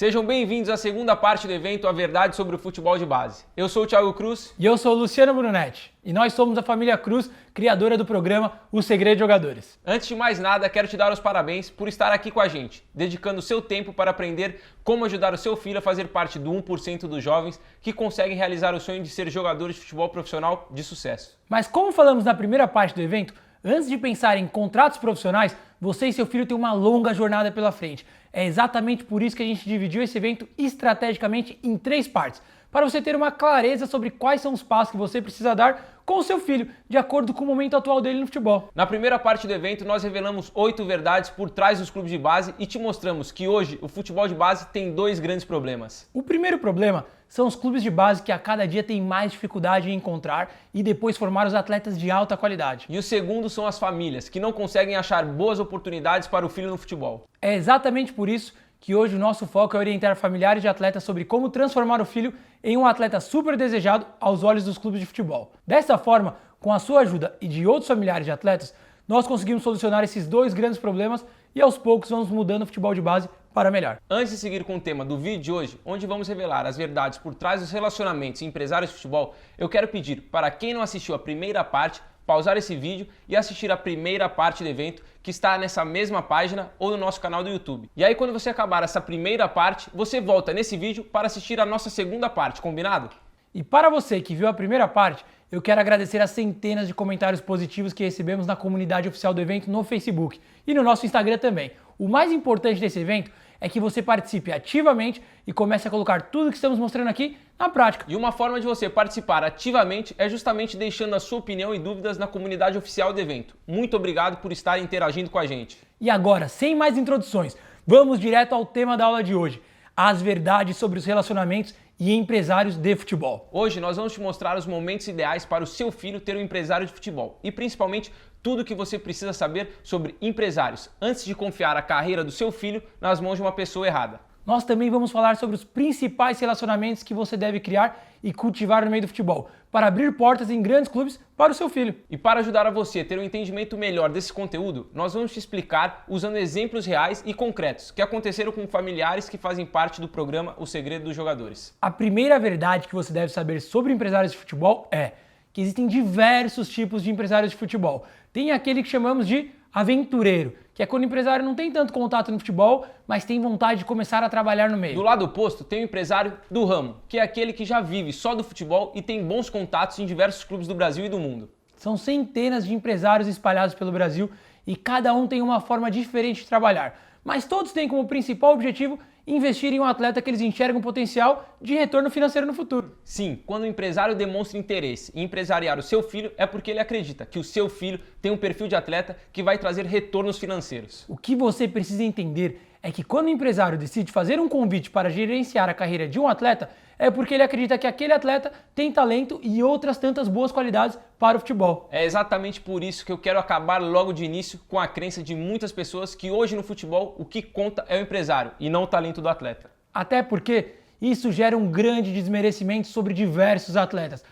Sejam bem-vindos à segunda parte do evento A Verdade sobre o Futebol de Base. Eu sou o Thiago Cruz. E eu sou o Luciano Brunetti. E nós somos a família Cruz, criadora do programa O Segredo de Jogadores. Antes de mais nada, quero te dar os parabéns por estar aqui com a gente, dedicando o seu tempo para aprender como ajudar o seu filho a fazer parte do 1% dos jovens que conseguem realizar o sonho de ser jogadores de futebol profissional de sucesso. Mas como falamos na primeira parte do evento, antes de pensar em contratos profissionais, você e seu filho têm uma longa jornada pela frente. É exatamente por isso que a gente dividiu esse evento estrategicamente em 3 partes, para você ter uma clareza sobre quais são os passos que você precisa dar com o seu filho, de acordo com o momento atual dele no futebol. Na primeira parte do evento, nós revelamos 8 verdades por trás dos clubes de base e te mostramos que hoje o futebol de base tem 2 grandes problemas. O primeiro problema são os clubes de base que a cada dia têm mais dificuldade em encontrar e depois formar os atletas de alta qualidade. E o segundo são as famílias, que não conseguem achar boas oportunidades para o filho no futebol. É exatamente por isso que hoje o nosso foco é orientar familiares de atletas sobre como transformar o filho em um atleta super desejado aos olhos dos clubes de futebol. Dessa forma, com a sua ajuda e de outros familiares de atletas, nós conseguimos solucionar esses 2 grandes problemas e aos poucos vamos mudando o futebol de base para melhor. Antes de seguir com o tema do vídeo de hoje, onde vamos revelar as verdades por trás dos relacionamentos e empresários de futebol, eu quero pedir para quem não assistiu a primeira parte, pausar esse vídeo e assistir a primeira parte do evento que está nessa mesma página ou no nosso canal do YouTube. E aí quando você acabar essa primeira parte, você volta nesse vídeo para assistir a nossa segunda parte, combinado? E para você que viu a primeira parte, eu quero agradecer as centenas de comentários positivos que recebemos na comunidade oficial do evento no Facebook e no nosso Instagram também. O mais importante desse evento é que você participe ativamente e comece a colocar tudo que estamos mostrando aqui na prática. E uma forma de você participar ativamente é justamente deixando a sua opinião e dúvidas na comunidade oficial do evento. Muito obrigado por estar interagindo com a gente. E agora, sem mais introduções, vamos direto ao tema da aula de hoje: as verdades sobre os relacionamentos e empresários de futebol. Hoje nós vamos te mostrar os momentos ideais para o seu filho ter um empresário de futebol e principalmente tudo o que você precisa saber sobre empresários antes de confiar a carreira do seu filho nas mãos de uma pessoa errada. Nós também vamos falar sobre os principais relacionamentos que você deve criar e cultivar no meio do futebol, para abrir portas em grandes clubes para o seu filho. E para ajudar a você a ter um entendimento melhor desse conteúdo, nós vamos te explicar usando exemplos reais e concretos que aconteceram com familiares que fazem parte do programa O Segredo dos Jogadores. A primeira verdade que você deve saber sobre empresários de futebol é que existem diversos tipos de empresários de futebol. Tem aquele que chamamos de aventureiro, que é quando o empresário não tem tanto contato no futebol, mas tem vontade de começar a trabalhar no meio. Do lado oposto, tem o empresário do ramo, que é aquele que já vive só do futebol e tem bons contatos em diversos clubes do Brasil e do mundo. São centenas de empresários espalhados pelo Brasil e cada um tem uma forma diferente de trabalhar, mas todos têm como principal objetivo investir em um atleta que eles enxergam potencial de retorno financeiro no futuro. Sim, quando o empresário demonstra interesse em empresariar o seu filho, é porque ele acredita que o seu filho tem um perfil de atleta que vai trazer retornos financeiros. O que você precisa entender é que quando o empresário decide fazer um convite para gerenciar a carreira de um atleta, é porque ele acredita que aquele atleta tem talento e outras tantas boas qualidades para o futebol. É exatamente por isso que eu quero acabar logo de início com a crença de muitas pessoas que hoje no futebol o que conta é o empresário e não o talento do atleta. Até porque isso gera um grande desmerecimento sobre diversos atletas.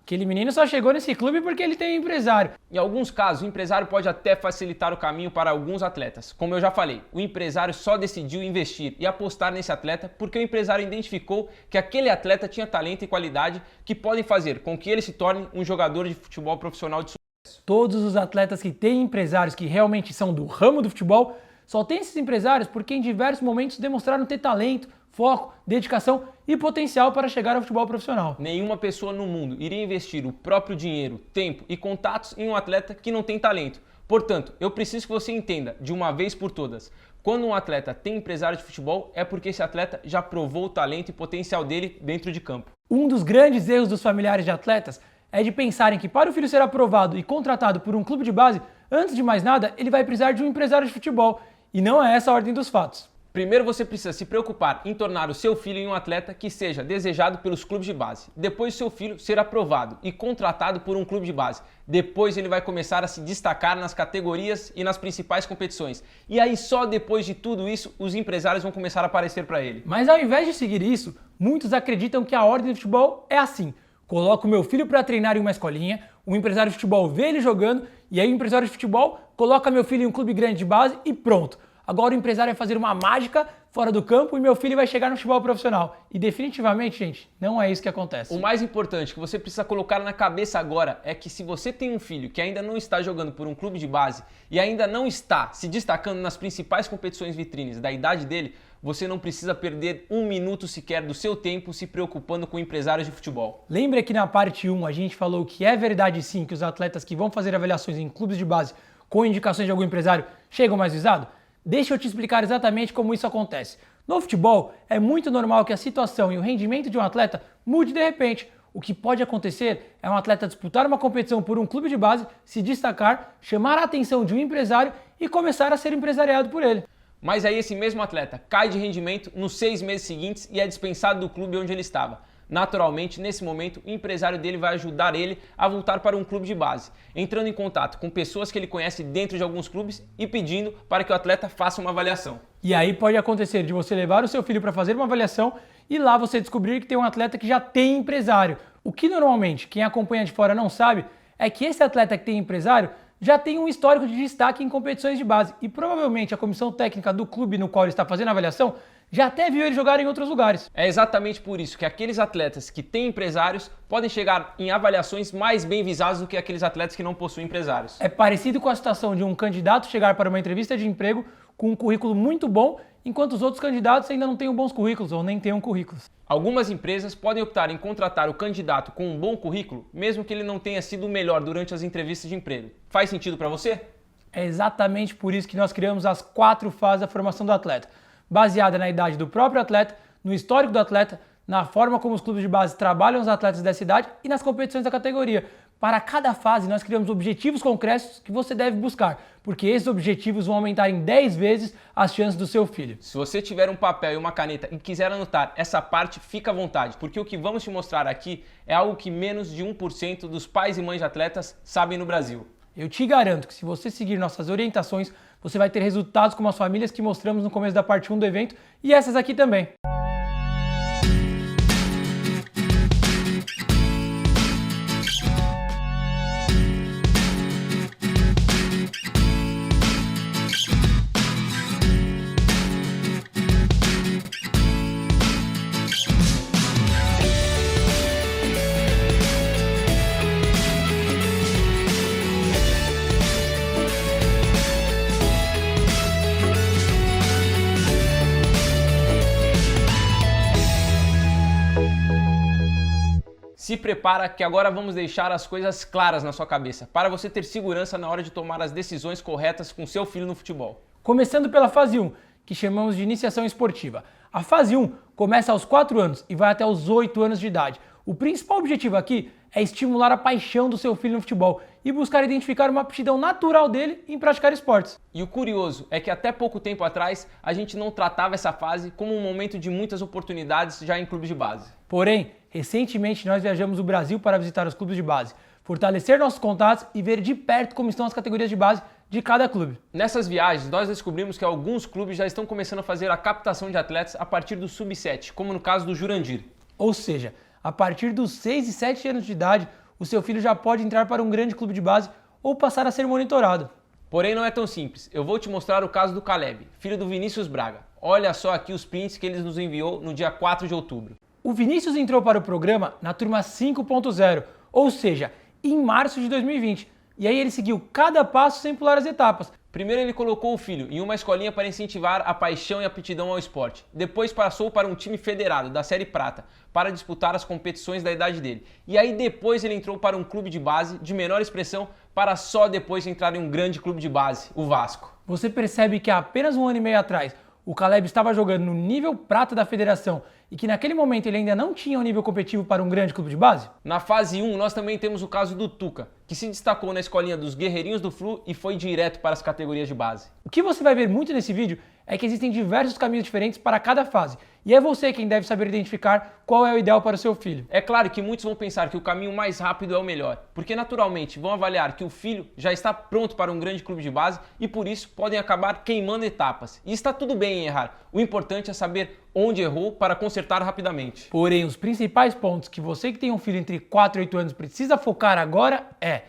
Aquele menino só chegou nesse clube porque ele tem empresário. Em alguns casos, o empresário pode até facilitar o caminho para alguns atletas. Como eu já falei, o empresário só decidiu investir e apostar nesse atleta porque o empresário identificou que aquele atleta tinha talento e qualidade que podem fazer com que ele se torne um jogador de futebol profissional de sucesso. Todos os atletas que têm empresários que realmente são do ramo do futebol só têm esses empresários porque em diversos momentos demonstraram ter talento, foco, dedicação e potencial para chegar ao futebol profissional. Nenhuma pessoa no mundo iria investir o próprio dinheiro, tempo e contatos em um atleta que não tem talento. Portanto, eu preciso que você entenda de uma vez por todas. Quando um atleta tem empresário de futebol, é porque esse atleta já provou o talento e potencial dele dentro de campo. Um dos grandes erros dos familiares de atletas é de pensarem que para o filho ser aprovado e contratado por um clube de base, antes de mais nada, ele vai precisar de um empresário de futebol. E não é essa a ordem dos fatos. Primeiro você precisa se preocupar em tornar o seu filho em um atleta que seja desejado pelos clubes de base. Depois o seu filho ser aprovado e contratado por um clube de base. Depois ele vai começar a se destacar nas categorias e nas principais competições. E aí só depois de tudo isso os empresários vão começar a aparecer para ele. Mas ao invés de seguir isso, muitos acreditam que a ordem do futebol é assim: coloco o meu filho para treinar em uma escolinha, o empresário de futebol vê ele jogando e aí o empresário de futebol coloca meu filho em um clube grande de base e pronto. agora o empresário vai fazer uma mágica fora do campo e meu filho vai chegar no futebol profissional. E definitivamente, gente, não é isso que acontece. O mais importante que você precisa colocar na cabeça agora é que se você tem um filho que ainda não está jogando por um clube de base e ainda não está se destacando nas principais competições vitrines da idade dele, você não precisa perder um minuto sequer do seu tempo se preocupando com empresários de futebol. Lembra que na parte 1 a gente falou que é verdade sim que os atletas que vão fazer avaliações em clubes de base com indicações de algum empresário chegam mais visados? Deixa eu te explicar exatamente como isso acontece. No futebol, é muito normal que a situação e o rendimento de um atleta mude de repente. O que pode acontecer é um atleta disputar uma competição por um clube de base, se destacar, chamar a atenção de um empresário e começar a ser empresariado por ele. Mas aí esse mesmo atleta cai de rendimento nos 6 meses seguintes e é dispensado do clube onde ele estava. Naturalmente, nesse momento, o empresário dele vai ajudar ele a voltar para um clube de base, entrando em contato com pessoas que ele conhece dentro de alguns clubes e pedindo para que o atleta faça uma avaliação. E aí pode acontecer de você levar o seu filho para fazer uma avaliação e lá você descobrir que tem um atleta que já tem empresário. O que normalmente quem acompanha de fora não sabe é que esse atleta que tem empresário já tem um histórico de destaque em competições de base e provavelmente a comissão técnica do clube no qual ele está fazendo a avaliação já até viu ele jogar em outros lugares. É exatamente por isso que aqueles atletas que têm empresários podem chegar em avaliações mais bem visadas do que aqueles atletas que não possuem empresários. É parecido com a situação de um candidato chegar para uma entrevista de emprego com um currículo muito bom, enquanto os outros candidatos ainda não têm bons currículos ou nem tenham currículos. Algumas empresas podem optar em contratar o candidato com um bom currículo, mesmo que ele não tenha sido o melhor durante as entrevistas de emprego. Faz sentido para você? É exatamente por isso que nós criamos as 4 fases da formação do atleta, baseada na idade do próprio atleta, no histórico do atleta, na forma como os clubes de base trabalham os atletas dessa idade e nas competições da categoria. Para cada fase, nós criamos objetivos concretos que você deve buscar, porque esses objetivos vão aumentar em 10 vezes as chances do seu filho. Se você tiver um papel e uma caneta e quiser anotar essa parte, fica à vontade, porque o que vamos te mostrar aqui é algo que menos de 1% dos pais e mães de atletas sabem no Brasil. Eu te garanto que se você seguir nossas orientações, você vai ter resultados como as famílias que mostramos no começo da parte 1 do evento e essas aqui também. Se prepara que agora vamos deixar as coisas claras na sua cabeça, para você ter segurança na hora de tomar as decisões corretas com seu filho no futebol. Começando pela fase 1, que chamamos de iniciação esportiva. A fase 1 começa aos 4 anos e vai até os 8 anos de idade. O principal objetivo aqui é estimular a paixão do seu filho no futebol e buscar identificar uma aptidão natural dele em praticar esportes. E o curioso é que até pouco tempo atrás a gente não tratava essa fase como um momento de muitas oportunidades já em clubes de base. Porém, recentemente nós viajamos o Brasil para visitar os clubes de base, fortalecer nossos contatos e ver de perto como estão as categorias de base de cada clube. Nessas viagens, nós descobrimos que alguns clubes já estão começando a fazer a captação de atletas a partir do sub-7, como no caso do Jurandir. Ou seja, a partir dos 6 e 7 anos de idade, o seu filho já pode entrar para um grande clube de base ou passar a ser monitorado. Porém, não é tão simples. Eu vou te mostrar o caso do Caleb, filho do Vinícius Braga. Olha só aqui os prints que ele nos enviou no dia 4 de outubro. O Vinícius entrou para o programa na turma 5.0, ou seja, em março de 2020. E aí ele seguiu cada passo sem pular as etapas. Primeiro ele colocou o filho em uma escolinha para incentivar a paixão e aptidão ao esporte. Depois passou para um time federado da Série Prata para disputar as competições da idade dele. E aí depois ele entrou para um clube de base de menor expressão para só depois entrar em um grande clube de base, o Vasco. Você percebe que há apenas um ano e meio atrás o Caleb estava jogando no nível prata da federação e que naquele momento ele ainda não tinha um nível competitivo para um grande clube de base? Na fase 1, nós também temos o caso do Tuca, que se destacou na escolinha dos Guerreirinhos do Flu e foi direto para as categorias de base. O que você vai ver muito nesse vídeo é que existem diversos caminhos diferentes para cada fase, e é você quem deve saber identificar qual é o ideal para o seu filho. É claro que muitos vão pensar que o caminho mais rápido é o melhor, porque naturalmente vão avaliar que o filho já está pronto para um grande clube de base e por isso podem acabar queimando etapas. E está tudo bem em errar, o importante é saber onde errou para consertar rapidamente. Porém, os principais pontos que você que tem um filho entre 4 e 8 anos precisa focar agora é: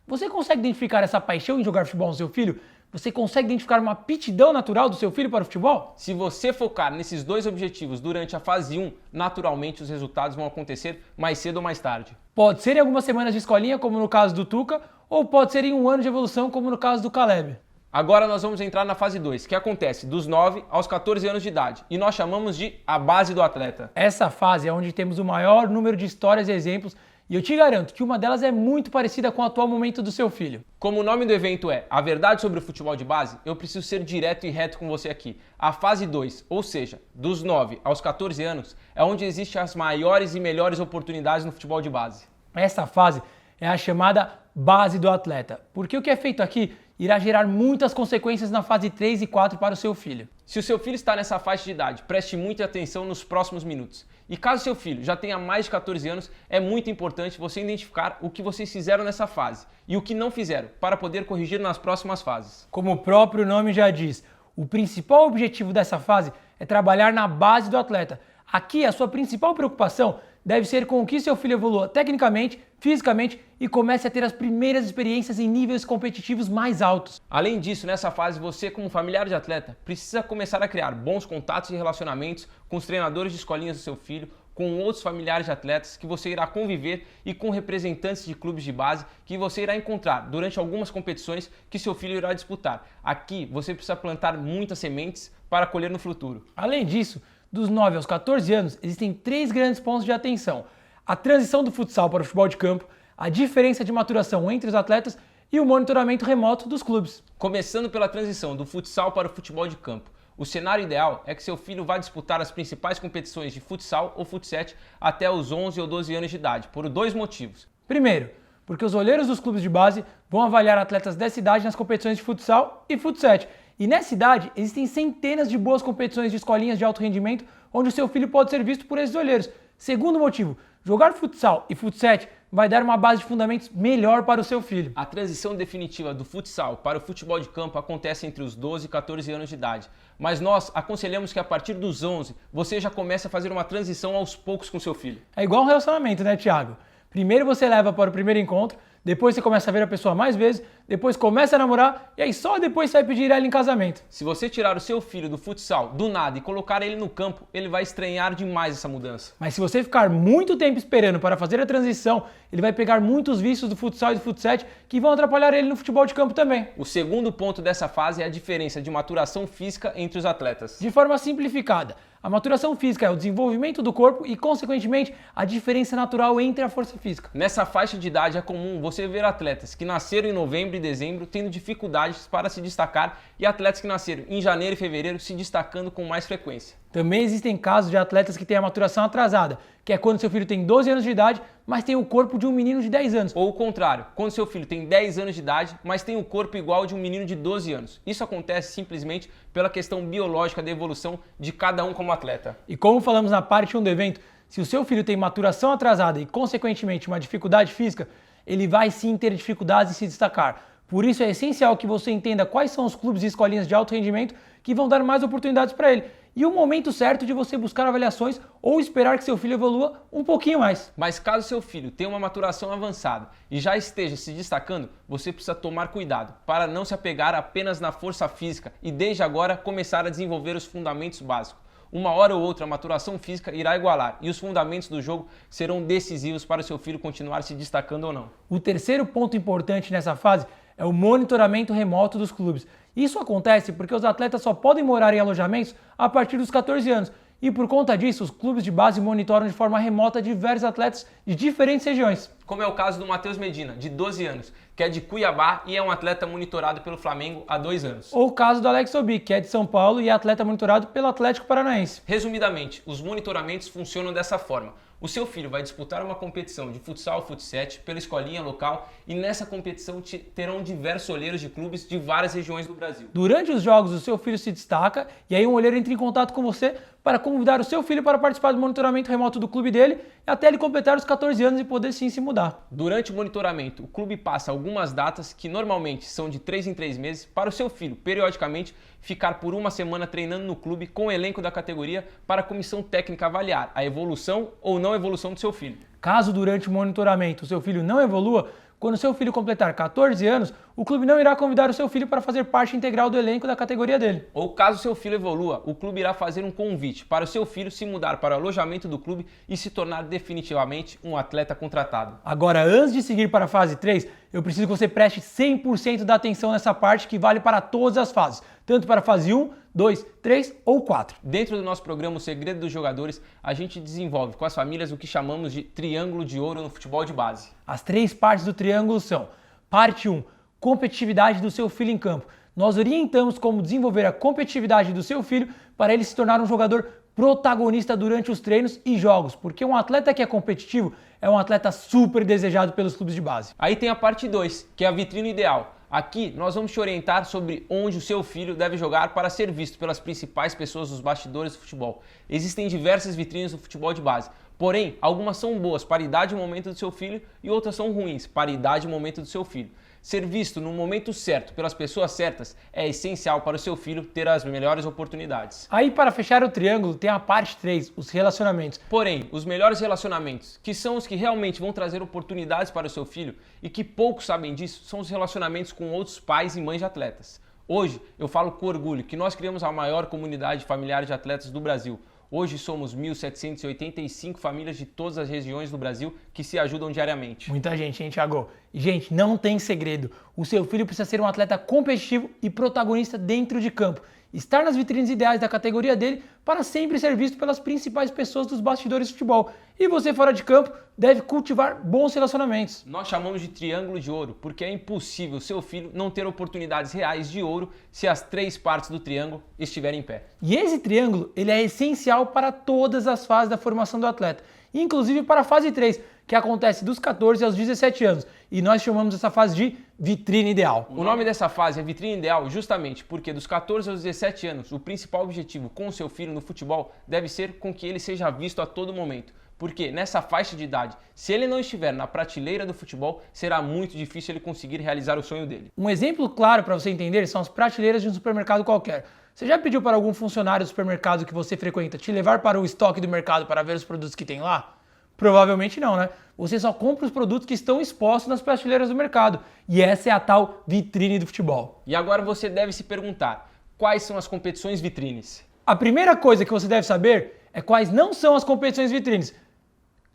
você consegue identificar essa paixão em jogar futebol no seu filho? Você consegue identificar uma aptidão natural do seu filho para o futebol? Se você focar nesses dois objetivos durante a fase 1, naturalmente os resultados vão acontecer mais cedo ou mais tarde. Pode ser em algumas semanas de escolinha, como no caso do Tuca, ou pode ser em um ano de evolução, como no caso do Caleb. Agora nós vamos entrar na fase 2, que acontece dos 9 aos 14 anos de idade, e nós chamamos de a base do atleta. Essa fase é onde temos o maior número de histórias e exemplos, e eu te garanto que uma delas é muito parecida com o atual momento do seu filho. Como o nome do evento é A Verdade sobre o Futebol de Base, eu preciso ser direto e reto com você aqui. A fase 2, ou seja, dos 9 aos 14 anos, é onde existem as maiores e melhores oportunidades no futebol de base. Essa fase é a chamada base do atleta, porque o que é feito aqui irá gerar muitas consequências na fase 3 e 4 para o seu filho. Se o seu filho está nessa faixa de idade, preste muita atenção nos próximos minutos. E caso seu filho já tenha mais de 14 anos, é muito importante você identificar o que vocês fizeram nessa fase e o que não fizeram, para poder corrigir nas próximas fases. Como o próprio nome já diz, o principal objetivo dessa fase é trabalhar na base do atleta. Aqui, a sua principal preocupação deve ser com que seu filho evolua tecnicamente, fisicamente e comece a ter as primeiras experiências em níveis competitivos mais altos. Além disso, nessa fase, você, como familiar de atleta, precisa começar a criar bons contatos e relacionamentos com os treinadores de escolinhas do seu filho, com outros familiares de atletas que você irá conviver e com representantes de clubes de base que você irá encontrar durante algumas competições que seu filho irá disputar. Aqui, você precisa plantar muitas sementes para colher no futuro. Além disso, dos 9 aos 14 anos, existem 3 grandes pontos de atenção: a transição do futsal para o futebol de campo, a diferença de maturação entre os atletas e o monitoramento remoto dos clubes. Começando pela transição do futsal para o futebol de campo. O cenário ideal é que seu filho vá disputar as principais competições de futsal ou futsete até os 11 ou 12 anos de idade, por 2 motivos. Primeiro, porque os olheiros dos clubes de base vão avaliar atletas dessa idade nas competições de futsal e futsete. E nessa idade, existem centenas de boas competições de escolinhas de alto rendimento onde o seu filho pode ser visto por esses olheiros. Segundo motivo, jogar futsal e futsete vai dar uma base de fundamentos melhor para o seu filho. A transição definitiva do futsal para o futebol de campo acontece entre os 12 e 14 anos de idade, mas nós aconselhamos que a partir dos 11 você já comece a fazer uma transição aos poucos com seu filho. É igual um relacionamento, né, Thiago? Primeiro você leva para o primeiro encontro, depois você começa a ver a pessoa mais vezes, depois começa a namorar e aí só depois você vai pedir ela em casamento. Se você tirar o seu filho do futsal do nada e colocar ele no campo, ele vai estranhar demais essa mudança. Mas se você ficar muito tempo esperando para fazer a transição, ele vai pegar muitos vícios do futsal e do futsete que vão atrapalhar ele no futebol de campo também. O segundo ponto dessa fase é a diferença de maturação física entre os atletas. De forma simplificada, a maturação física é o desenvolvimento do corpo e, consequentemente, a diferença natural entre a força física. Nessa faixa de idade é comum você ver atletas que nasceram em novembro e dezembro tendo dificuldades para se destacar e atletas que nasceram em janeiro e fevereiro se destacando com mais frequência. Também existem casos de atletas que têm a maturação atrasada, que é quando seu filho tem 12 anos de idade, mas tem o corpo de um menino de 10 anos. Ou o contrário, quando seu filho tem 10 anos de idade, mas tem o corpo igual de um menino de 12 anos. Isso acontece simplesmente pela questão biológica da evolução de cada um como atleta. E como falamos na parte 1 do evento, se o seu filho tem maturação atrasada e, consequentemente, uma dificuldade física, ele vai sim ter dificuldades em se destacar. Por isso é essencial que você entenda quais são os clubes e escolinhas de alto rendimento que vão dar mais oportunidades para ele e o momento certo de você buscar avaliações ou esperar que seu filho evolua um pouquinho mais. Mas caso seu filho tenha uma maturação avançada e já esteja se destacando, você precisa tomar cuidado para não se apegar apenas na força física e desde agora começar a desenvolver os fundamentos básicos. Uma hora ou outra a maturação física irá igualar e os fundamentos do jogo serão decisivos para o seu filho continuar se destacando ou não. O terceiro ponto importante nessa fase é o monitoramento remoto dos clubes. Isso acontece porque os atletas só podem morar em alojamentos a partir dos 14 anos e por conta disso os clubes de base monitoram de forma remota diversos atletas de diferentes regiões. Como é o caso do Matheus Medina, de 12 anos, que é de Cuiabá e é um atleta monitorado pelo Flamengo há 2 anos. Ou o caso do Alex Obi, que é de São Paulo e é atleta monitorado pelo Atlético Paranaense. Resumidamente, os monitoramentos funcionam dessa forma. O seu filho vai disputar uma competição de futsal ou futsete pela escolinha local e nessa competição terão diversos olheiros de clubes de várias regiões do Brasil. Durante os jogos, o seu filho se destaca e aí um olheiro entra em contato com você para convidar o seu filho para participar do monitoramento remoto do clube dele até ele completar os 14 anos e poder sim se mudar. Durante o monitoramento, o clube passa algumas datas, que normalmente são de 3 em 3 meses, para o seu filho, periodicamente, ficar por uma semana treinando no clube com o elenco da categoria para a comissão técnica avaliar a evolução ou não evolução do seu filho. Caso durante o monitoramento o seu filho não evolua, quando seu filho completar 14 anos, o clube não irá convidar o seu filho para fazer parte integral do elenco da categoria dele. Ou caso seu filho evolua, o clube irá fazer um convite para o seu filho se mudar para o alojamento do clube e se tornar definitivamente um atleta contratado. Agora, antes de seguir para a fase 3, eu preciso que você preste 100% da atenção nessa parte que vale para todas as fases, tanto para a fase 1, 2, 3 ou 4. Dentro do nosso programa O Segredo dos Jogadores, a gente desenvolve com as famílias o que chamamos de triângulo de ouro no futebol de base. As 3 partes do triângulo são: parte 1, competitividade do seu filho em campo. Nós orientamos como desenvolver a competitividade do seu filho para ele se tornar um jogador protagonista durante os treinos e jogos, porque um atleta que é competitivo é um atleta super desejado pelos clubes de base. Aí tem a parte 2, que é a vitrine ideal. Aqui nós vamos te orientar sobre onde o seu filho deve jogar para ser visto pelas principais pessoas dos bastidores do futebol. Existem diversas vitrines no futebol de base, porém algumas são boas para a idade e momento do seu filho e outras são ruins para a idade e momento do seu filho. Ser visto no momento certo pelas pessoas certas é essencial para o seu filho ter as melhores oportunidades. Aí, para fechar o triângulo, tem a parte 3, os relacionamentos. Porém, os melhores relacionamentos, que são os que realmente vão trazer oportunidades para o seu filho e que poucos sabem disso, são os relacionamentos com outros pais e mães de atletas. Hoje, eu falo com orgulho que nós criamos a maior comunidade familiar de atletas do Brasil. Hoje somos 1.785 famílias de todas as regiões do Brasil que se ajudam diariamente. Muita gente, hein, Thiago? E, gente, não tem segredo. O seu filho precisa ser um atleta competitivo e protagonista dentro de campo. Estar nas vitrines ideais da categoria dele para sempre ser visto pelas principais pessoas dos bastidores de futebol. E você fora de campo deve cultivar bons relacionamentos. Nós chamamos de triângulo de ouro porque é impossível seu filho não ter oportunidades reais de ouro se as 3 partes do triângulo estiverem em pé. E esse triângulo ele é essencial para todas as fases da formação do atleta, inclusive para a fase 3, que acontece dos 14 aos 17 anos. E nós chamamos essa fase de vitrine ideal. O nome dessa fase é vitrine ideal justamente porque dos 14 aos 17 anos, o principal objetivo com o seu filho no futebol deve ser com que ele seja visto a todo momento. Porque nessa faixa de idade, se ele não estiver na prateleira do futebol, será muito difícil ele conseguir realizar o sonho dele. Um exemplo claro para você entender são as prateleiras de um supermercado qualquer. Você já pediu para algum funcionário do supermercado que você frequenta te levar para o estoque do mercado para ver os produtos que tem lá? Provavelmente não, né? Você só compra os produtos que estão expostos nas prateleiras do mercado. E essa é a tal vitrine do futebol. E agora você deve se perguntar, quais são as competições vitrines? A primeira coisa que você deve saber é quais não são as competições vitrines.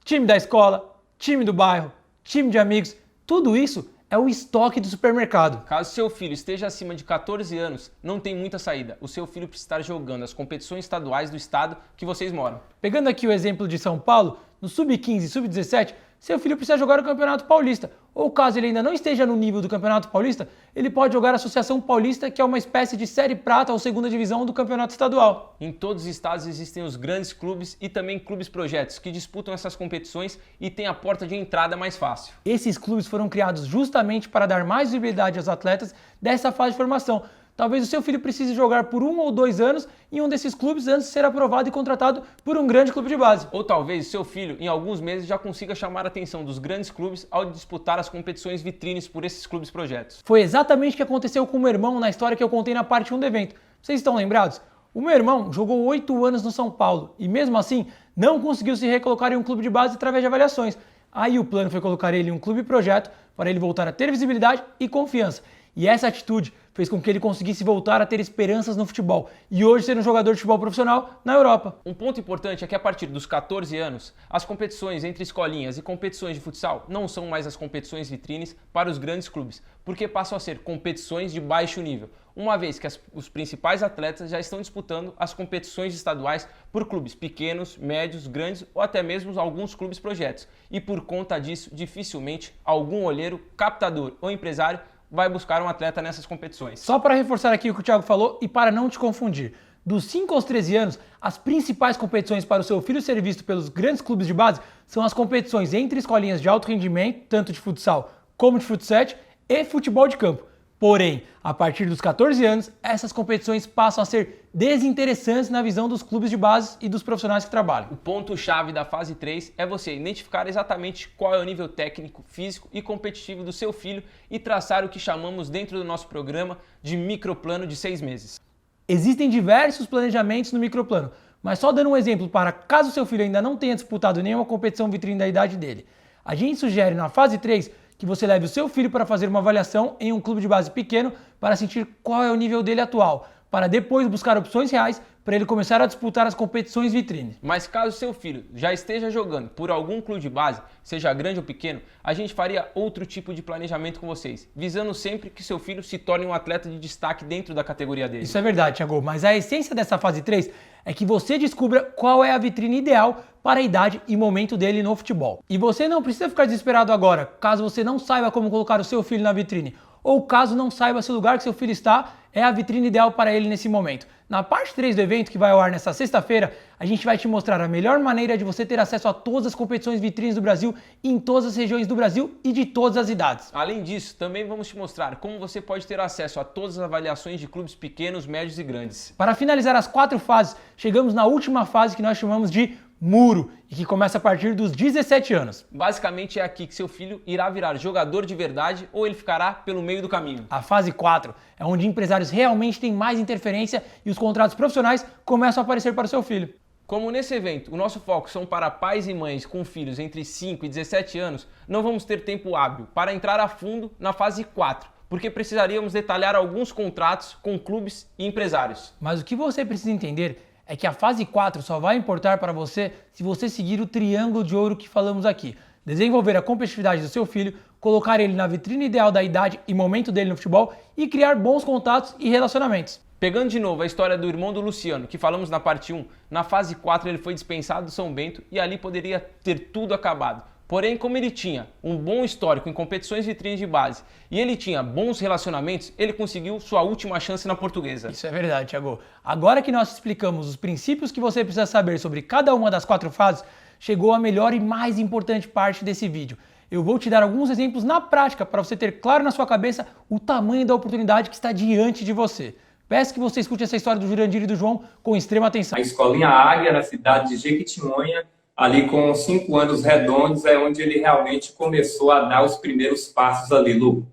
Time da escola, time do bairro, time de amigos, tudo isso é o estoque do supermercado. Caso seu filho esteja acima de 14 anos, não tem muita saída. O seu filho precisa estar jogando as competições estaduais do estado que vocês moram. Pegando aqui o exemplo de São Paulo, no Sub-15 e Sub-17, seu filho precisa jogar o Campeonato Paulista. Ou caso ele ainda não esteja no nível do Campeonato Paulista, ele pode jogar a Associação Paulista, que é uma espécie de Série Prata ou segunda divisão do Campeonato Estadual. Em todos os estados existem os grandes clubes e também clubes projetos que disputam essas competições e têm a porta de entrada mais fácil. Esses clubes foram criados justamente para dar mais visibilidade aos atletas dessa fase de formação. Talvez o seu filho precise jogar por 1 ou 2 anos em um desses clubes antes de ser aprovado e contratado por um grande clube de base. Ou talvez o seu filho, em alguns meses, já consiga chamar a atenção dos grandes clubes ao disputar as competições vitrines por esses clubes projetos. Foi exatamente o que aconteceu com o meu irmão na história que eu contei na parte 1 do evento. Vocês estão lembrados? O meu irmão jogou 8 anos no São Paulo e mesmo assim não conseguiu se recolocar em um clube de base através de avaliações. Aí o plano foi colocar ele em um clube projeto para ele voltar a ter visibilidade e confiança. E essa atitude fez com que ele conseguisse voltar a ter esperanças no futebol e hoje ser um jogador de futebol profissional na Europa. Um ponto importante é que a partir dos 14 anos, as competições entre escolinhas e competições de futsal não são mais as competições vitrines para os grandes clubes, porque passam a ser competições de baixo nível, uma vez que os principais atletas já estão disputando as competições estaduais por clubes pequenos, médios, grandes ou até mesmo alguns clubes projetos. E por conta disso, dificilmente algum olheiro, captador ou empresário vai buscar um atleta nessas competições. Só para reforçar aqui o que o Thiago falou e para não te confundir, dos 5 aos 13 anos, as principais competições para o seu filho ser visto pelos grandes clubes de base são as competições entre escolinhas de alto rendimento, tanto de futsal como de futsal e futebol de campo. Porém, a partir dos 14 anos, essas competições passam a ser desinteressantes na visão dos clubes de base e dos profissionais que trabalham. O ponto-chave da fase 3 é você identificar exatamente qual é o nível técnico, físico e competitivo do seu filho e traçar o que chamamos dentro do nosso programa de microplano de 6 meses. Existem diversos planejamentos no microplano, mas só dando um exemplo para caso seu filho ainda não tenha disputado nenhuma competição vitrine da idade dele. A gente sugere na fase 3 que você leve o seu filho para fazer uma avaliação em um clube de base pequeno para sentir qual é o nível dele atual, para depois buscar opções reais para ele começar a disputar as competições vitrine. Mas caso seu filho já esteja jogando por algum clube de base, seja grande ou pequeno, a gente faria outro tipo de planejamento com vocês, visando sempre que seu filho se torne um atleta de destaque dentro da categoria dele. Isso é verdade, Thiago, mas a essência dessa fase 3 é que você descubra qual é a vitrine ideal para a idade e momento dele no futebol. E você não precisa ficar desesperado agora, caso você não saiba como colocar o seu filho na vitrine, ou caso não saiba se o lugar que seu filho está é a vitrine ideal para ele nesse momento. Na parte 3 do evento, que vai ao ar nesta sexta-feira, a gente vai te mostrar a melhor maneira de você ter acesso a todas as competições vitrines do Brasil, em todas as regiões do Brasil e de todas as idades. Além disso, também vamos te mostrar como você pode ter acesso a todas as avaliações de clubes pequenos, médios e grandes. Para finalizar as 4 fases, chegamos na última fase que nós chamamos de muro, e que começa a partir dos 17 anos. Basicamente é aqui que seu filho irá virar jogador de verdade ou ele ficará pelo meio do caminho. A fase 4 é onde empresários realmente têm mais interferência e os contratos profissionais começam a aparecer para o seu filho. Como nesse evento o nosso foco são para pais e mães com filhos entre 5 e 17 anos, não vamos ter tempo hábil para entrar a fundo na fase 4, porque precisaríamos detalhar alguns contratos com clubes e empresários. Mas o que você precisa entender é que a fase 4 só vai importar para você se você seguir o triângulo de ouro que falamos aqui. Desenvolver a competitividade do seu filho, colocar ele na vitrine ideal da idade e momento dele no futebol e criar bons contatos e relacionamentos. Pegando de novo a história do irmão do Luciano, que falamos na parte 1, na fase 4 ele foi dispensado do São Bento e ali poderia ter tudo acabado. Porém, como ele tinha um bom histórico em competições vitrines de base e ele tinha bons relacionamentos, ele conseguiu sua última chance na Portuguesa. Isso é verdade, Thiago. Agora que nós explicamos os princípios que você precisa saber sobre cada uma das 4 fases, chegou a melhor e mais importante parte desse vídeo. Eu vou te dar alguns exemplos na prática para você ter claro na sua cabeça o tamanho da oportunidade que está diante de você. Peço que você escute essa história do Jurandir e do João com extrema atenção. A Escolinha Águia, na cidade de Jequitinhonha, ali com 5 anos redondos, é onde ele realmente começou a dar os primeiros passos ali, Lu.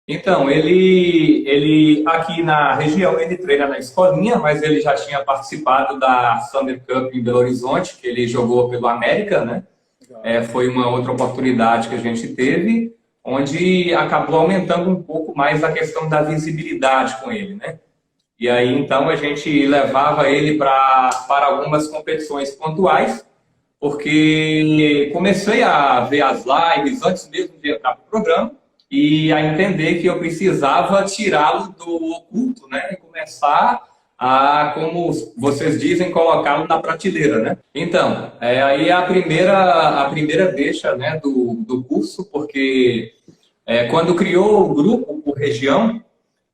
Então, ele aqui na região, ele treina na escolinha, mas ele já tinha participado da Summer Cup em Belo Horizonte, que ele jogou pelo América, né? Foi uma outra oportunidade que a gente teve, onde acabou aumentando um pouco mais a questão da visibilidade com ele, né? E aí, então, a gente levava ele para algumas competições pontuais, porque comecei a ver as lives antes mesmo de entrar no programa e a entender que eu precisava tirá-lo do oculto, né? E começar a, como vocês dizem, colocá-lo na prateleira, né? Então, aí é a primeira deixa, né, do curso, porque quando criou o grupo por região,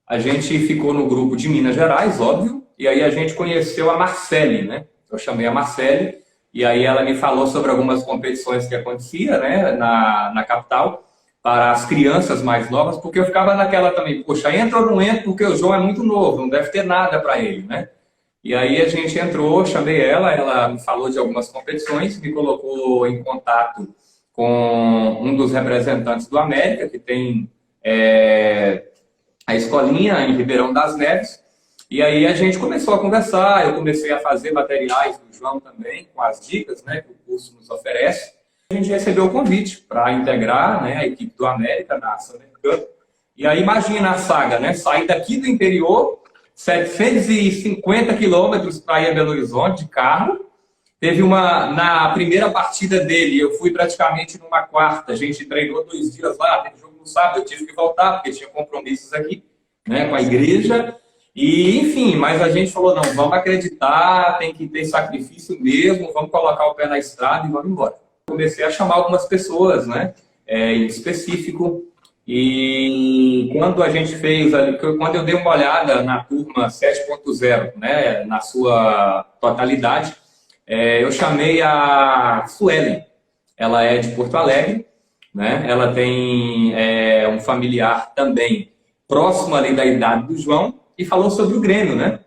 a gente ficou no grupo de Minas Gerais, óbvio, e aí a gente conheceu a Marcele, né? Eu chamei a Marcele, e aí ela me falou sobre algumas competições que acontecia, né, na capital, para as crianças mais novas, porque eu ficava naquela também, poxa, entra ou não entra, porque o João é muito novo, não deve ter nada para ele, né? E aí a gente entrou, chamei ela me falou de algumas competições, me colocou em contato com um dos representantes do América, que tem a escolinha em Ribeirão das Neves. E aí a gente começou a conversar, eu comecei a fazer materiais do João também, com as dicas, né, que o curso nos oferece. A gente recebeu o convite para integrar, né, a equipe do América na Summer Cup. E aí imagina a saga, né, sair daqui do interior, 750 quilômetros para ir a Belo Horizonte de carro. Teve na primeira partida dele, eu fui praticamente numa quarta, a gente treinou 2 dias lá, teve jogo no sábado, eu tive que voltar, porque tinha compromissos aqui, né, com a igreja. E, enfim, mas a gente falou, não, vamos acreditar, tem que ter sacrifício mesmo, vamos colocar o pé na estrada e vamos embora. Comecei a chamar algumas pessoas, né, em específico, e quando a gente fez, quando eu dei uma olhada na turma 7.0, né, na sua totalidade, eu chamei a Suelen, ela é de Porto Alegre, né, ela tem um familiar também próximo ali da idade do João, e falou sobre o Grêmio, né?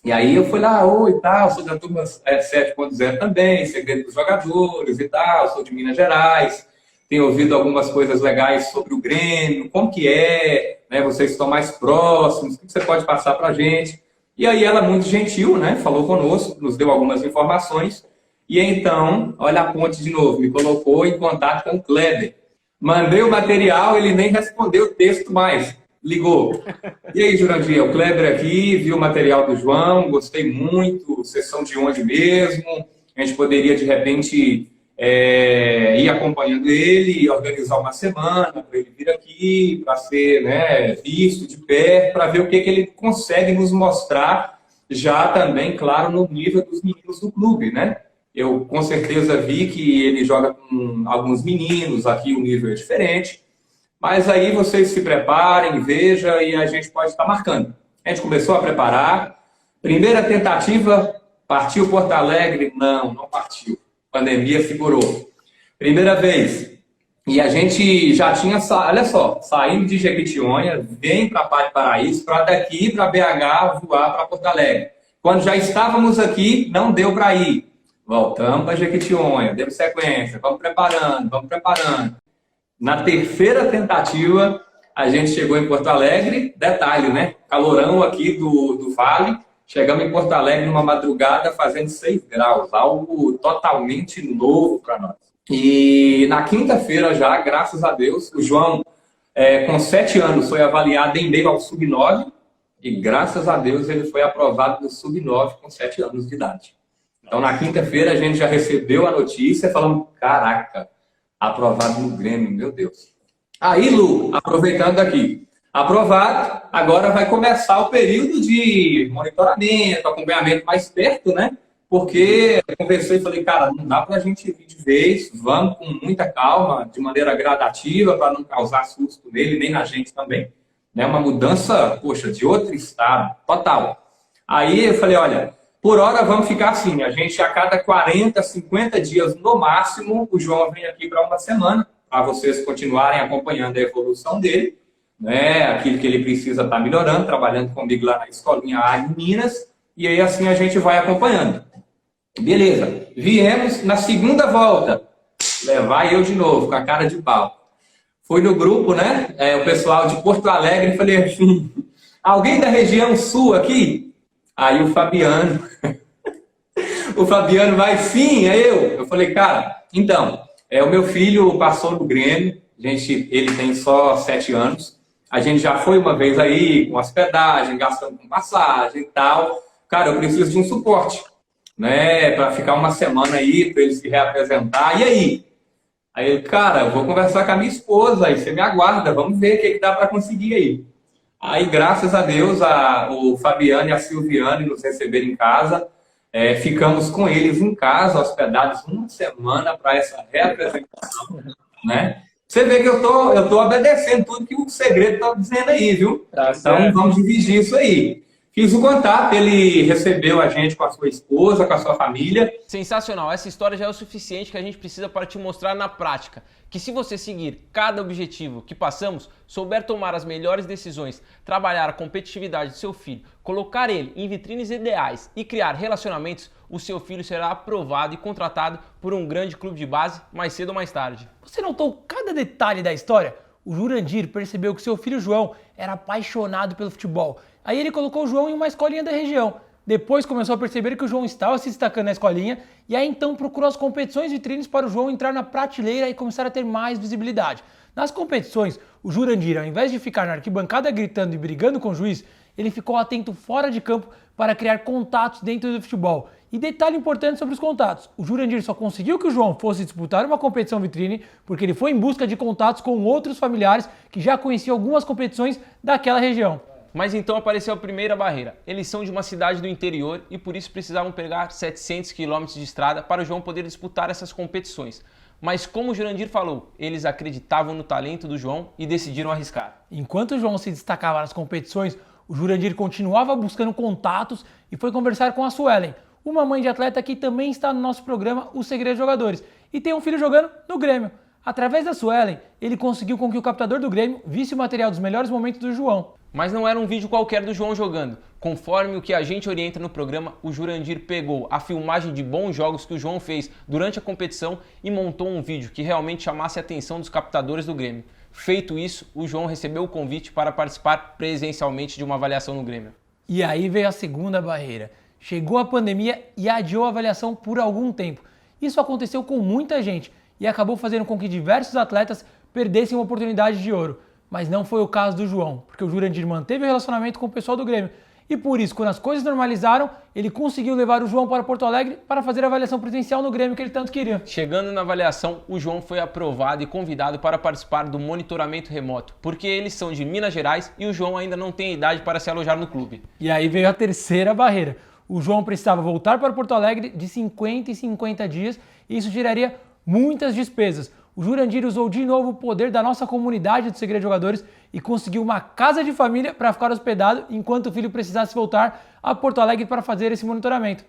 E aí eu fui lá, oi, tal, sou da turma 7.0 também, segredo dos jogadores e tal, sou de Minas Gerais, tenho ouvido algumas coisas legais sobre o Grêmio, como que é, né? Vocês estão mais próximos, o que você pode passar pra gente? E aí ela, muito gentil, né? Falou conosco, nos deu algumas informações, e então, olha a ponte de novo, me colocou em contato com o Kleber. Mandei o material, ele nem respondeu o texto mais. Ligou. E aí, Jurandir, é o Kleber aqui, vi o material do João, gostei muito, vocês são de onde mesmo? A gente poderia, de repente, ir acompanhando ele e organizar uma semana para ele vir aqui, para ser, né, visto de perto, para ver o que ele consegue nos mostrar, já também, claro, no nível dos meninos do clube, né? Eu, com certeza, vi que ele joga com alguns meninos, aqui o nível é diferente. Mas aí vocês se preparem, vejam, e a gente pode estar marcando. A gente começou a preparar. Primeira tentativa, partiu Porto Alegre? Não partiu. Pandemia segurou. Primeira vez. E a gente já tinha, olha só, saindo de Jequitinhonha, vem para Parque Paraíso, para daqui, para BH, voar para Porto Alegre. Quando já estávamos aqui, não deu para ir. Voltamos para Jequitinhonha, demos sequência, vamos preparando. Na terceira tentativa, a gente chegou em Porto Alegre, detalhe, né? Calorão aqui do Vale, chegamos em Porto Alegre numa madrugada fazendo 6 graus, algo totalmente novo para nós. E na quinta-feira já, graças a Deus, o João, com 7 anos, foi avaliado em meio ao sub-9 e graças a Deus ele foi aprovado no sub-9 com 7 anos de idade. Então na quinta-feira a gente já recebeu a notícia falando, caraca, aprovado no Grêmio, meu Deus. Aí, Lu, aproveitando aqui, aprovado, agora vai começar o período de monitoramento, acompanhamento mais perto, né? Porque eu conversei e falei, cara, não dá pra gente ir de vez, vamos com muita calma, de maneira gradativa, para não causar susto nele, nem na gente também. Né? Uma mudança, poxa, de outro estado, total. Aí eu falei, olha, por hora vamos ficar assim, a gente a cada 40, 50 dias no máximo, o João vem aqui para uma semana, para vocês continuarem acompanhando a evolução dele, né? Aquilo que ele precisa estar melhorando, trabalhando comigo lá na escolinha A em Minas, e aí assim a gente vai acompanhando. Beleza, viemos na segunda volta, levar eu de novo, com a cara de pau. Fui no grupo, né? O pessoal de Porto Alegre, falei assim, alguém da região sul aqui? Aí o Fabiano vai, sim, é eu. Eu falei, cara, então, o meu filho passou no Grêmio, ele tem só 7 anos, a gente já foi uma vez aí com hospedagem, gastando com passagem e tal. Cara, eu preciso de um suporte, né, para ficar uma semana aí, para ele se reapresentar. E aí? Aí ele, cara, eu vou conversar com a minha esposa, aí você me aguarda, vamos ver o que dá para conseguir aí. Aí, graças a Deus, o Fabiano e a Silviane nos receberam em casa. Ficamos com eles em casa, hospedados uma semana para essa reapresentação, né? Você vê que eu tô obedecendo tudo que o segredo está dizendo aí, viu? Tá, então, vamos dividir isso aí. Fiz o contato, ele recebeu a gente com a sua esposa, com a sua família. Sensacional, essa história já é o suficiente que a gente precisa para te mostrar na prática que se você seguir cada objetivo que passamos, souber tomar as melhores decisões, trabalhar a competitividade do seu filho, colocar ele em vitrines ideais e criar relacionamentos, o seu filho será aprovado e contratado por um grande clube de base mais cedo ou mais tarde. Você notou cada detalhe da história? O Jurandir percebeu que seu filho João era apaixonado pelo futebol. Aí ele colocou o João em uma escolinha da região. Depois começou a perceber que o João estava se destacando na escolinha e aí então procurou as competições vitrines para o João entrar na prateleira e começar a ter mais visibilidade. Nas competições, o Jurandir, ao invés de ficar na arquibancada gritando e brigando com o juiz, ele ficou atento fora de campo para criar contatos dentro do futebol. E detalhe importante sobre os contatos, o Jurandir só conseguiu que o João fosse disputar uma competição vitrine porque ele foi em busca de contatos com outros familiares que já conheciam algumas competições daquela região. Mas então apareceu a primeira barreira. Eles são de uma cidade do interior e por isso precisavam pegar 700 quilômetros de estrada para o João poder disputar essas competições. Mas como o Jurandir falou, eles acreditavam no talento do João e decidiram arriscar. Enquanto o João se destacava nas competições, o Jurandir continuava buscando contatos e foi conversar com a Suelen, uma mãe de atleta que também está no nosso programa Os Segredos Jogadores e tem um filho jogando no Grêmio. Através da Suelen, ele conseguiu com que o captador do Grêmio visse o material dos melhores momentos do João. Mas não era um vídeo qualquer do João jogando. Conforme o que a gente orienta no programa, o Jurandir pegou a filmagem de bons jogos que o João fez durante a competição e montou um vídeo que realmente chamasse a atenção dos captadores do Grêmio. Feito isso, o João recebeu o convite para participar presencialmente de uma avaliação no Grêmio. E aí veio a segunda barreira. Chegou a pandemia e adiou a avaliação por algum tempo. Isso aconteceu com muita gente e acabou fazendo com que diversos atletas perdessem uma oportunidade de ouro. Mas não foi o caso do João, porque o Jurandir manteve o relacionamento com o pessoal do Grêmio. E por isso, quando as coisas normalizaram, ele conseguiu levar o João para Porto Alegre para fazer a avaliação presencial no Grêmio que ele tanto queria. Chegando na avaliação, o João foi aprovado e convidado para participar do monitoramento remoto, porque eles são de Minas Gerais e o João ainda não tem idade para se alojar no clube. E aí veio a terceira barreira. O João precisava voltar para Porto Alegre de 50 em 50 dias e isso geraria muitas despesas. O Jurandir usou de novo o poder da nossa comunidade do Segredo de Jogadores e conseguiu uma casa de família para ficar hospedado enquanto o filho precisasse voltar a Porto Alegre para fazer esse monitoramento.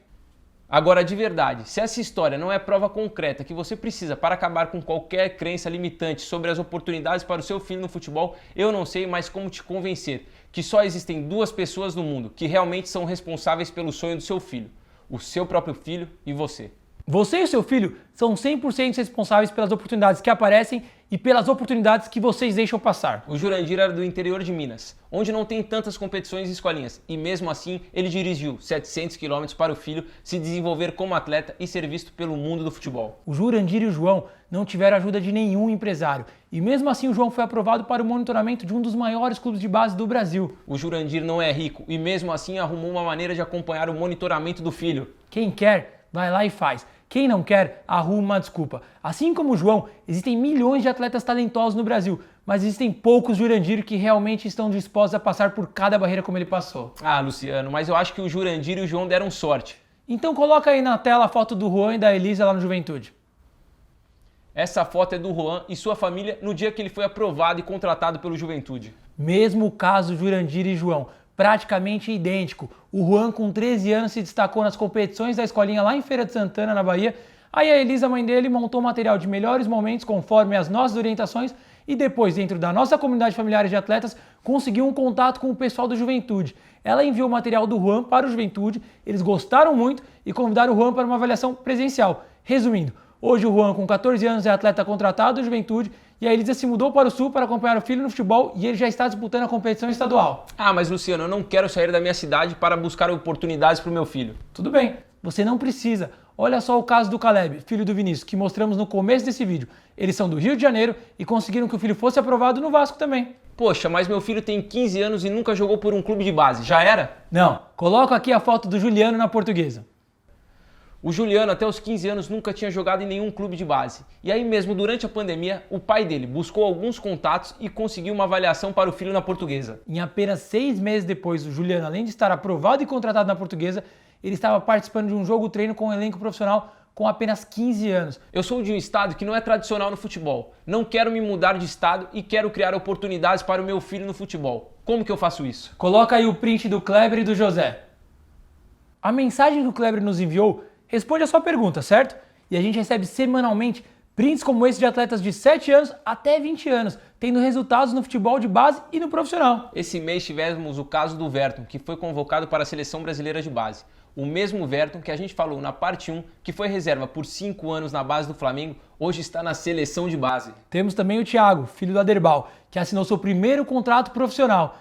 Agora, de verdade, se essa história não é prova concreta que você precisa para acabar com qualquer crença limitante sobre as oportunidades para o seu filho no futebol, eu não sei mais como te convencer que só existem duas pessoas no mundo que realmente são responsáveis pelo sonho do seu filho: o seu próprio filho e você. Você e o seu filho são 100% responsáveis pelas oportunidades que aparecem e pelas oportunidades que vocês deixam passar. O Jurandir era do interior de Minas, onde não tem tantas competições e escolinhas, e mesmo assim ele dirigiu 700 km para o filho se desenvolver como atleta e ser visto pelo mundo do futebol. O Jurandir e o João não tiveram ajuda de nenhum empresário, e mesmo assim o João foi aprovado para o monitoramento de um dos maiores clubes de base do Brasil. O Jurandir não é rico e mesmo assim arrumou uma maneira de acompanhar o monitoramento do filho. Quem quer, vai lá e faz. Quem não quer, arruma uma desculpa. Assim como o João, existem milhões de atletas talentosos no Brasil, mas existem poucos Jurandir que realmente estão dispostos a passar por cada barreira como ele passou. Ah, Luciano, mas eu acho que o Jurandir e o João deram sorte. Então coloca aí na tela a foto do Juan e da Elisa lá no Juventude. Essa foto é do Juan e sua família no dia que ele foi aprovado e contratado pelo Juventude. Mesmo caso Jurandir e João, praticamente idêntico. O Juan, com 13 anos, se destacou nas competições da escolinha lá em Feira de Santana, na Bahia. Aí a Elisa, mãe dele, montou material de melhores momentos conforme as nossas orientações e depois, dentro da nossa comunidade familiar de atletas, conseguiu um contato com o pessoal do Juventude. Ela enviou o material do Juan para o Juventude, eles gostaram muito e convidaram o Juan para uma avaliação presencial. Resumindo, hoje o Juan, com 14 anos, é atleta contratado do Juventude e a Elisa se mudou para o Sul para acompanhar o filho no futebol e ele já está disputando a competição estadual. Ah, mas Luciano, eu não quero sair da minha cidade para buscar oportunidades para o meu filho. Tudo bem, você não precisa. Olha só o caso do Caleb, filho do Vinícius, que mostramos no começo desse vídeo. Eles são do Rio de Janeiro e conseguiram que o filho fosse aprovado no Vasco também. Poxa, mas meu filho tem 15 anos e nunca jogou por um clube de base. Já era? Não, coloca aqui a foto do Juliano na Portuguesa. O Juliano, até os 15 anos, nunca tinha jogado em nenhum clube de base. E aí mesmo, durante a pandemia, o pai dele buscou alguns contatos e conseguiu uma avaliação para o filho na Portuguesa. Em apenas 6 meses depois, o Juliano, além de estar aprovado e contratado na Portuguesa, ele estava participando de um jogo-treino com um elenco profissional com apenas 15 anos. Eu sou de um estado que não é tradicional no futebol. Não quero me mudar de estado e quero criar oportunidades para o meu filho no futebol. Como que eu faço isso? Coloca aí o print do Kleber e do José. A mensagem que o Kleber nos enviou responde a sua pergunta, certo? E a gente recebe semanalmente prints como esse de atletas de 7 anos até 20 anos, tendo resultados no futebol de base e no profissional. Esse mês tivemos o caso do Verton, que foi convocado para a Seleção Brasileira de Base. O mesmo Verton que a gente falou na parte 1, que foi reserva por 5 anos na base do Flamengo, hoje está na seleção de base. Temos também o Thiago, filho do Aderbal, que assinou seu primeiro contrato profissional.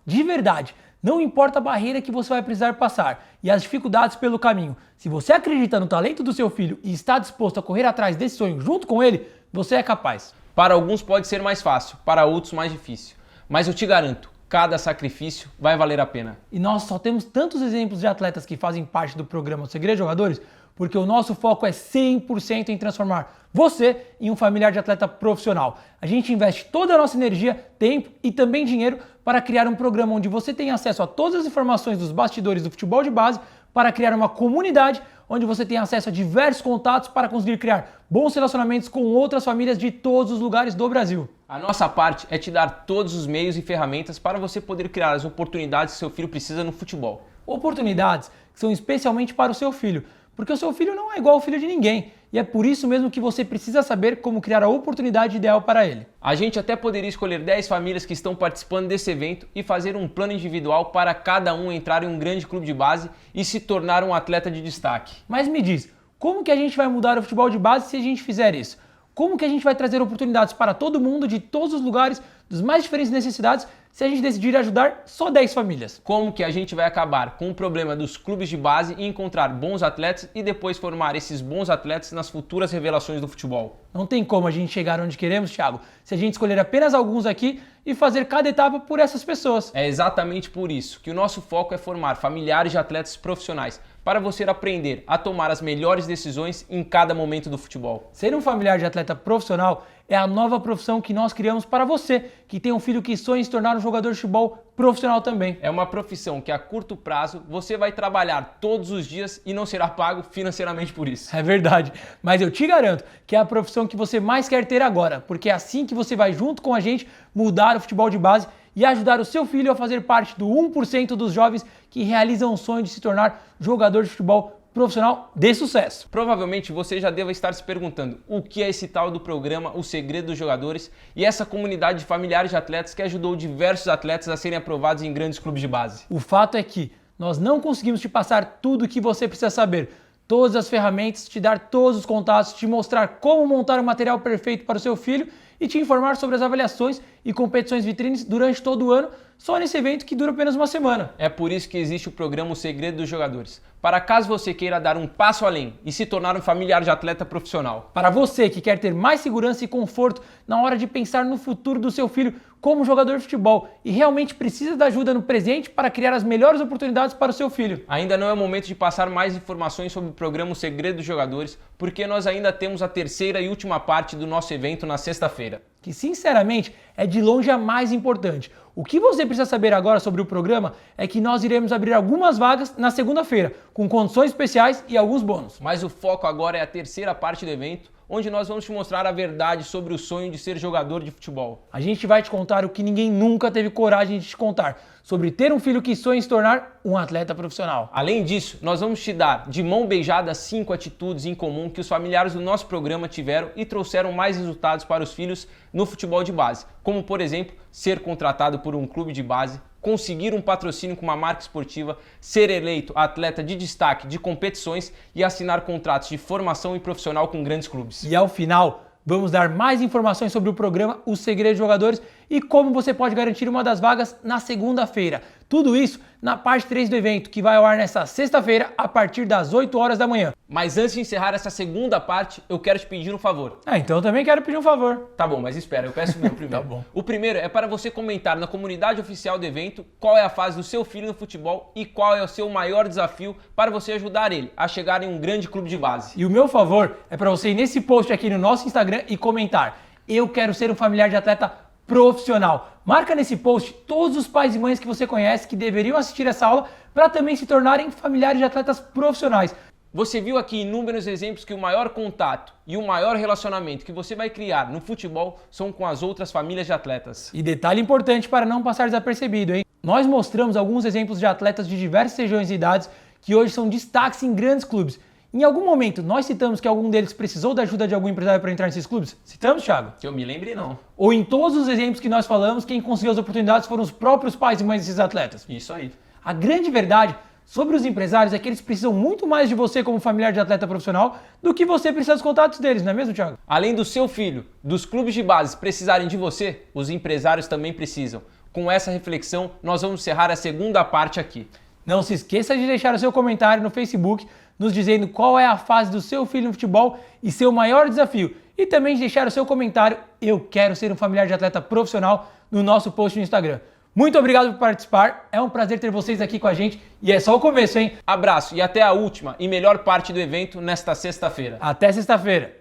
De verdade, não importa a barreira que você vai precisar passar e as dificuldades pelo caminho. Se você acredita no talento do seu filho e está disposto a correr atrás desse sonho junto com ele, você é capaz. Para alguns pode ser mais fácil, para outros mais difícil. Mas eu te garanto, cada sacrifício vai valer a pena. E nós só temos tantos exemplos de atletas que fazem parte do programa Segredo de Jogadores porque o nosso foco é 100% em transformar você em um familiar de atleta profissional. A gente investe toda a nossa energia, tempo e também dinheiro para criar um programa onde você tem acesso a todas as informações dos bastidores do futebol de base, para criar uma comunidade onde você tem acesso a diversos contatos para conseguir criar bons relacionamentos com outras famílias de todos os lugares do Brasil. A nossa parte é te dar todos os meios e ferramentas para você poder criar as oportunidades que seu filho precisa no futebol. Oportunidades que são especialmente para o seu filho, porque o seu filho não é igual ao filho de ninguém. E é por isso mesmo que você precisa saber como criar a oportunidade ideal para ele. A gente até poderia escolher 10 famílias que estão participando desse evento e fazer um plano individual para cada um entrar em um grande clube de base e se tornar um atleta de destaque. Mas me diz, como que a gente vai mudar o futebol de base se a gente fizer isso? Como que a gente vai trazer oportunidades para todo mundo, de todos os lugares, dos mais diferentes necessidades, se a gente decidir ajudar só 10 famílias? Como que a gente vai acabar com o problema dos clubes de base e encontrar bons atletas e depois formar esses bons atletas nas futuras revelações do futebol? Não tem como a gente chegar onde queremos, Thiago, se a gente escolher apenas alguns aqui e fazer cada etapa por essas pessoas. É exatamente por isso que o nosso foco é formar familiares de atletas profissionais, para você aprender a tomar as melhores decisões em cada momento do futebol. Ser um familiar de atleta profissional é a nova profissão que nós criamos para você, que tem um filho que sonha em se tornar um jogador de futebol profissional também. É uma profissão que a curto prazo você vai trabalhar todos os dias e não será pago financeiramente por isso. É verdade, mas eu te garanto que é a profissão que você mais quer ter agora, porque é assim que você vai junto com a gente mudar o futebol de base e ajudar o seu filho a fazer parte do 1% dos jovens que realizam o sonho de se tornar jogador de futebol profissional de sucesso. Provavelmente você já deva estar se perguntando o que é esse tal do programa O Segredo dos Jogadores e essa comunidade de familiares de atletas que ajudou diversos atletas a serem aprovados em grandes clubes de base. O fato é que nós não conseguimos te passar tudo o que você precisa saber, todas as ferramentas, te dar todos os contatos, te mostrar como montar o material perfeito para o seu filho e te informar sobre as avaliações e competições vitrines durante todo o ano, só nesse evento que dura apenas uma semana. É por isso que existe o programa O Segredo dos Jogadores, para caso você queira dar um passo além e se tornar um familiar de atleta profissional. Para você que quer ter mais segurança e conforto na hora de pensar no futuro do seu filho como jogador de futebol e realmente precisa da ajuda no presente para criar as melhores oportunidades para o seu filho. Ainda não é o momento de passar mais informações sobre o programa O Segredo dos Jogadores, porque nós ainda temos a terceira e última parte do nosso evento na sexta-feira. Que sinceramente é de longe a mais importante. O que você precisa saber agora sobre o programa é que nós iremos abrir algumas vagas na segunda-feira, com condições especiais e alguns bônus. Mas o foco agora é a terceira parte do evento, onde nós vamos te mostrar a verdade sobre o sonho de ser jogador de futebol. A gente vai te contar o que ninguém nunca teve coragem de te contar, sobre ter um filho que sonha em se tornar um atleta profissional. Além disso, nós vamos te dar de mão beijada 5 atitudes em comum que os familiares do nosso programa tiveram e trouxeram mais resultados para os filhos no futebol de base, como por exemplo, ser contratado por um clube de base, conseguir um patrocínio com uma marca esportiva, ser eleito atleta de destaque de competições e assinar contratos de formação e profissional com grandes clubes. E ao final, vamos dar mais informações sobre o programa O Segredo de Jogadores e como você pode garantir uma das vagas na segunda-feira. Tudo isso na parte 3 do evento, que vai ao ar nesta sexta-feira a partir das 8 horas da manhã. Mas antes de encerrar essa segunda parte, eu quero te pedir um favor. Então eu também quero pedir um favor. Tá bom, mas espera, eu peço o meu primeiro. Tá bom. O primeiro é para você comentar na comunidade oficial do evento qual é a fase do seu filho no futebol e qual é o seu maior desafio para você ajudar ele a chegar em um grande clube de base. E o meu favor é para você ir nesse post aqui no nosso Instagram e comentar: eu quero ser um familiar de atleta profissional. Marca nesse post todos os pais e mães que você conhece que deveriam assistir essa aula para também se tornarem familiares de atletas profissionais. Você viu aqui inúmeros exemplos que o maior contato e o maior relacionamento que você vai criar no futebol são com as outras famílias de atletas. E detalhe importante para não passar desapercebido, hein? Nós mostramos alguns exemplos de atletas de diversas regiões e idades que hoje são destaques em grandes clubes. Em algum momento, nós citamos que algum deles precisou da ajuda de algum empresário para entrar nesses clubes? Citamos, Thiago? Que eu me lembre, não. Ou em todos os exemplos que nós falamos, quem conseguiu as oportunidades foram os próprios pais e mães desses atletas? Isso aí. A grande verdade sobre os empresários é que eles precisam muito mais de você como familiar de atleta profissional do que você precisa dos contatos deles, não é mesmo, Thiago? Além do seu filho, dos clubes de base precisarem de você, os empresários também precisam. Com essa reflexão, nós vamos encerrar a segunda parte aqui. Não se esqueça de deixar o seu comentário no Facebook, nos dizendo qual é a fase do seu filho no futebol e seu maior desafio. E também de deixar o seu comentário: eu quero ser um familiar de atleta profissional, no nosso post no Instagram. Muito obrigado por participar, é um prazer ter vocês aqui com a gente e é só o começo, hein? Abraço e até a última e melhor parte do evento nesta sexta-feira. Até sexta-feira.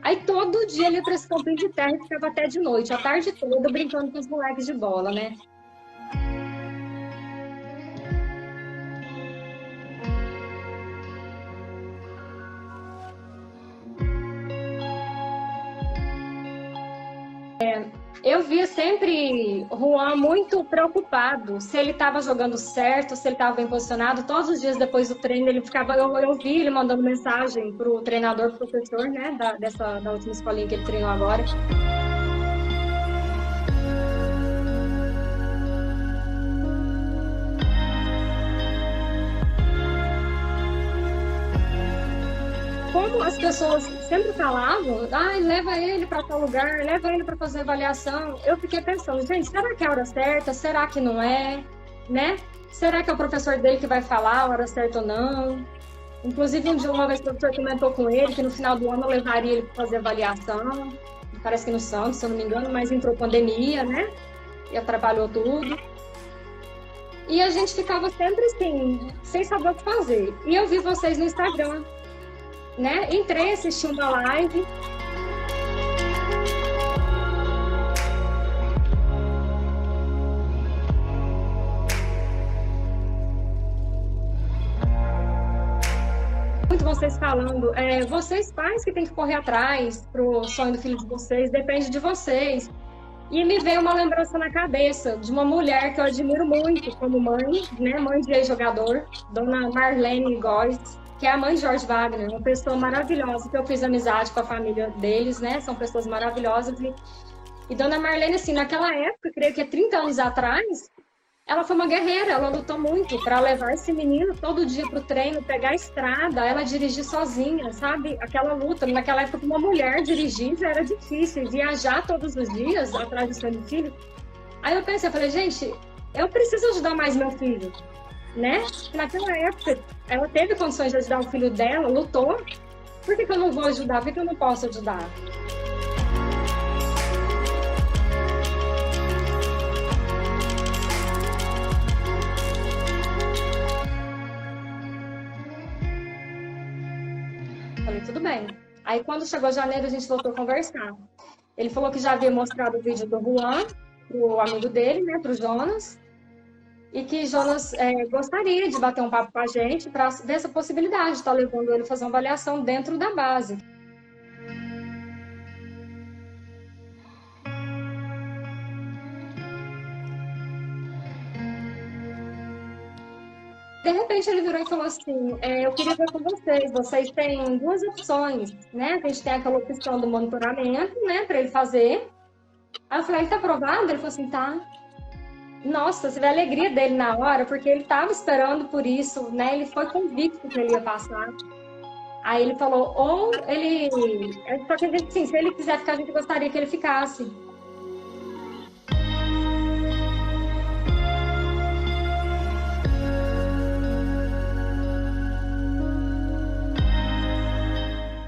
Aí todo dia ele ia para esse campinho de terra e ficava até de noite, a tarde toda, brincando com os moleques de bola, né? Eu via sempre o Juan muito preocupado se ele estava jogando certo, se ele estava bem posicionado. Todos os dias depois do treino ele ficava, eu vi ele mandando mensagem para o treinador, professor, né, da última escolinha que ele treinou agora. como as pessoas sempre falavam, ai, leva ele para tal lugar, leva ele para fazer avaliação, eu fiquei pensando, gente, será que é a hora certa? Será que não é? Né? Será que é o professor dele que vai falar a hora certa ou não? Inclusive, uma vez o professor comentou com ele que no final do ano eu levaria ele para fazer avaliação, parece que no Santos, se eu não me engano, mas entrou pandemia, né? E atrapalhou tudo. E a gente ficava sempre assim, sem saber o que fazer. E eu vi vocês no Instagram, né? Entrei, assisti uma live. Muito vocês falando, vocês pais que tem que correr atrás pro sonho do filho de vocês, depende de vocês. E me veio uma lembrança na cabeça de uma mulher que eu admiro muito como mãe, né? Mãe de ex-jogador, dona Marlene Góes, que é a mãe de Jorge Wagner, uma pessoa maravilhosa, que eu fiz amizade com a família deles, né? São pessoas maravilhosas. E dona Marlene, assim, naquela época, creio que 30 anos atrás, ela foi uma guerreira, ela lutou muito para levar esse menino todo dia para o treino, pegar a estrada, ela dirigir sozinha, sabe? Aquela luta, naquela época, uma mulher dirigir já era difícil, viajar todos os dias atrás do seu filho. Aí eu pensei, eu falei, gente, eu preciso ajudar mais meu filho, né? Naquela época, ela teve condições de ajudar o filho dela, lutou. Por que eu não vou ajudar? Por que eu não posso ajudar? Falei, tudo bem. Aí, quando chegou janeiro, a gente voltou a conversar. Ele falou que já havia mostrado o vídeo do Juan pro amigo dele, né, pro Jonas, e que Jonas gostaria de bater um papo com a gente para ver essa possibilidade de estar levando ele a fazer uma avaliação dentro da base. De repente ele virou e falou assim, eu queria ver com vocês têm duas opções, né? A gente tem aquela opção do monitoramento, né, para ele fazer. Aí eu falei, ele tá aprovado? Ele falou assim, tá. Nossa, você vê a alegria dele na hora, porque ele tava esperando por isso, né? Ele foi convicto que ele ia passar. Aí ele falou, ou ele... Só que a gente, sim, se ele quiser ficar, a gente gostaria que ele ficasse.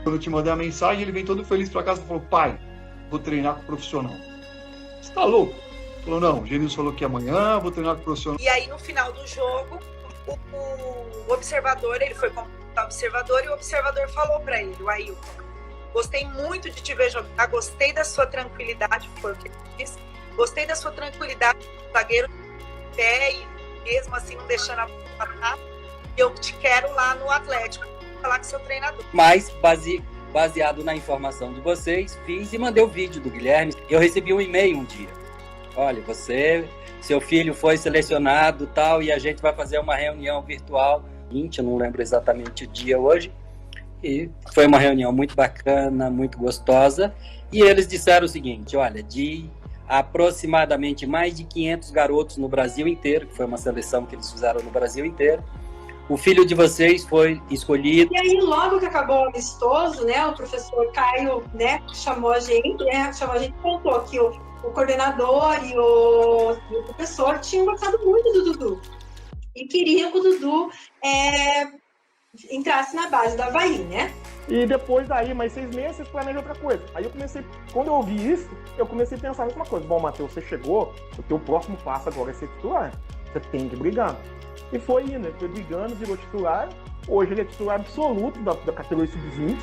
Quando eu te mandei a mensagem, ele vem todo feliz pra casa e falou, pai, vou treinar com o profissional. Você tá louco? Falou, não, o Gênesis falou que amanhã vou treinar com o profissional. E aí, no final do jogo, o observador, ele foi contar o observador, e o observador falou pra ele, o Ailton, gostei muito de te ver jogar, gostei da sua tranquilidade, foi o que ele disse, gostei da sua tranquilidade, zagueiro de pé, e mesmo assim não deixando a bola passar, eu te quero lá no Atlético, falar com seu treinador. Mas, baseado na informação de vocês, fiz e mandei o vídeo do Guilherme. Eu recebi um e-mail um dia. Olha, seu filho foi selecionado tal, e a gente vai fazer uma reunião virtual. Eu não lembro exatamente o dia hoje. E foi uma reunião muito bacana, muito gostosa. E eles disseram o seguinte, olha, de aproximadamente mais de 500 garotos no Brasil inteiro, que foi uma seleção que eles fizeram no Brasil inteiro, o filho de vocês foi escolhido. E aí, logo que acabou o amistoso, né, o professor Caio, né, chamou a gente, contou que o coordenador e o professor tinham gostado muito do Dudu. E queriam que o Dudu entrasse na base do Avaí, né? E depois daí, mais 6 meses, vocês planejam outra coisa. Aí eu comecei, quando eu ouvi isso, eu comecei a pensar em uma coisa. Bom, Matheus, você chegou, o teu próximo passo agora é ser titular. Você tem que ir brigando. E foi indo, ele foi brigando, virou titular. Hoje ele é titular absoluto da categoria sub-20.